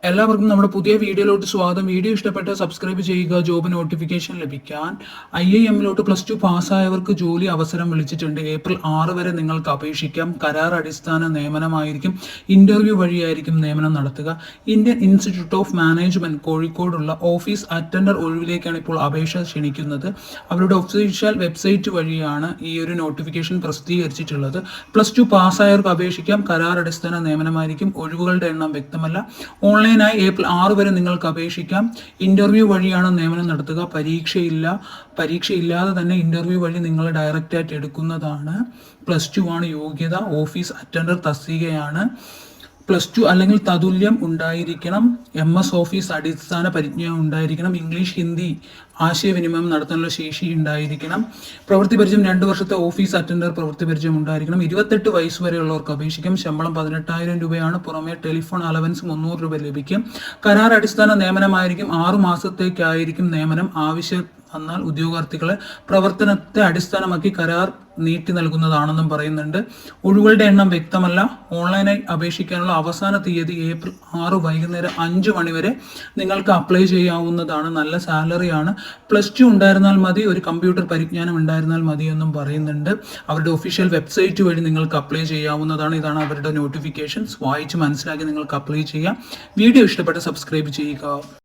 എല്ലാവർക്കും നമ്മുടെ പുതിയ വീഡിയോയിലോട്ട് സ്വാഗതം. വീഡിയോ ഇഷ്ടപ്പെട്ട സബ്സ്ക്രൈബ് ചെയ്യുക. ജോബ് നോട്ടിഫിക്കേഷൻ ലഭിക്കാൻ IIM-ലോട്ട് +2 പാസ്സായവർക്ക് ജോലി അവസരം വിളിച്ചിട്ടുണ്ട്. ഏപ്രിൽ 6 വരെ നിങ്ങൾക്ക് അപേക്ഷിക്കാം. കരാർ അടിസ്ഥാന നിയമനമായിരിക്കും. ഇന്റർവ്യൂ വഴിയായിരിക്കും നിയമനം നടത്തുക. ഇന്ത്യൻ ഇൻസ്റ്റിറ്റ്യൂട്ട് ഓഫ് മാനേജ്മെന്റ് കോഴിക്കോടുള്ള ഓഫീസ് അറ്റൻഡർ ഒഴിവിലേക്കാണ് ഇപ്പോൾ അപേക്ഷ ക്ഷണിക്കുന്നത്. അവരുടെ ഒഫീഷ്യൽ വെബ്സൈറ്റ് വഴിയാണ് ഈ ഒരു നോട്ടിഫിക്കേഷൻ പ്രസിദ്ധീകരിച്ചിട്ടുള്ളത്. +2 പാസ്സായവർക്ക് അപേക്ഷിക്കാം. കരാർ അടിസ്ഥാന നിയമനമായിരിക്കും. ഒഴിവുകളുടെ എണ്ണം വ്യക്തമല്ല. ഓൺലൈനായി ഏപ്രിൽ 6 വരെ നിങ്ങൾക്ക് അപേക്ഷിക്കാം. ഇന്റർവ്യൂ വഴിയാണ് നിയമനം നടത്തുക. പരീക്ഷയില്ലാതെ തന്നെ ഇന്റർവ്യൂ വഴി നിങ്ങൾ ഡയറക്റ്റ് ആയിട്ട് എടുക്കുന്നതാണ്. +2 ആണ് യോഗ്യത. Office attender തസ്തികയാണ്. +2 അല്ലെങ്കിൽ തതുല്യം ഉണ്ടായിരിക്കണം. MS ഓഫീസ് അടിസ്ഥാന പരിജ്ഞാനം ഉണ്ടായിരിക്കണം. ഇംഗ്ലീഷ് ഹിന്ദി ആശയവിനിമയം നടത്താനുള്ള ശേഷി ഉണ്ടായിരിക്കണം. പ്രവൃത്തി പരിചയം 2 വർഷത്തെ ഓഫീസ് അറ്റൻഡർ പ്രവൃത്തി പരിചയം ഉണ്ടായിരിക്കണം. 28 വയസ്സ് വരെയുള്ളവർക്ക് അപേക്ഷിക്കും. ശമ്പളം 18,000 രൂപയാണ്. പുറമെ ടെലിഫോൺ അലവൻസ് 300 രൂപ ലഭിക്കും. കരാർ അടിസ്ഥാന നിയമനമായിരിക്കും. 6 മാസത്തേക്കായിരിക്കും നിയമനം. ആവശ്യം വന്നാൽ ഉദ്യോഗാർത്ഥികളെ പ്രവർത്തനത്തെ അടിസ്ഥാനമാക്കി കരാർ നീട്ടി നൽകുന്നതാണെന്നും പറയുന്നുണ്ട്. ഒഴിവുകളുടെ എണ്ണം വ്യക്തമല്ല. ഓൺലൈനായി അപേക്ഷിക്കാനുള്ള അവസാന തീയതി ഏപ്രിൽ 6 വൈകുന്നേരം 5 മണി വരെ നിങ്ങൾക്ക് അപ്ലൈ ചെയ്യാവുന്നതാണ്. നല്ല സാലറിയാണ്. +2 ഉണ്ടായിരുന്നാൽ മതി. ഒരു കമ്പ്യൂട്ടർ പരിജ്ഞാനം ഉണ്ടായിരുന്നാൽ മതി എന്നും പറയുന്നുണ്ട്. അവരുടെ ഒഫീഷ്യൽ വെബ്സൈറ്റ് വഴി നിങ്ങൾക്ക് അപ്ലൈ ചെയ്യാവുന്നതാണ്. ഇതാണ് അവരുടെ നോട്ടിഫിക്കേഷൻസ്. വായിച്ച് മനസ്സിലാക്കി നിങ്ങൾക്ക് അപ്ലൈ ചെയ്യാം. വീഡിയോ ഇഷ്ടപ്പെട്ട സബ്സ്ക്രൈബ് ചെയ്യുക.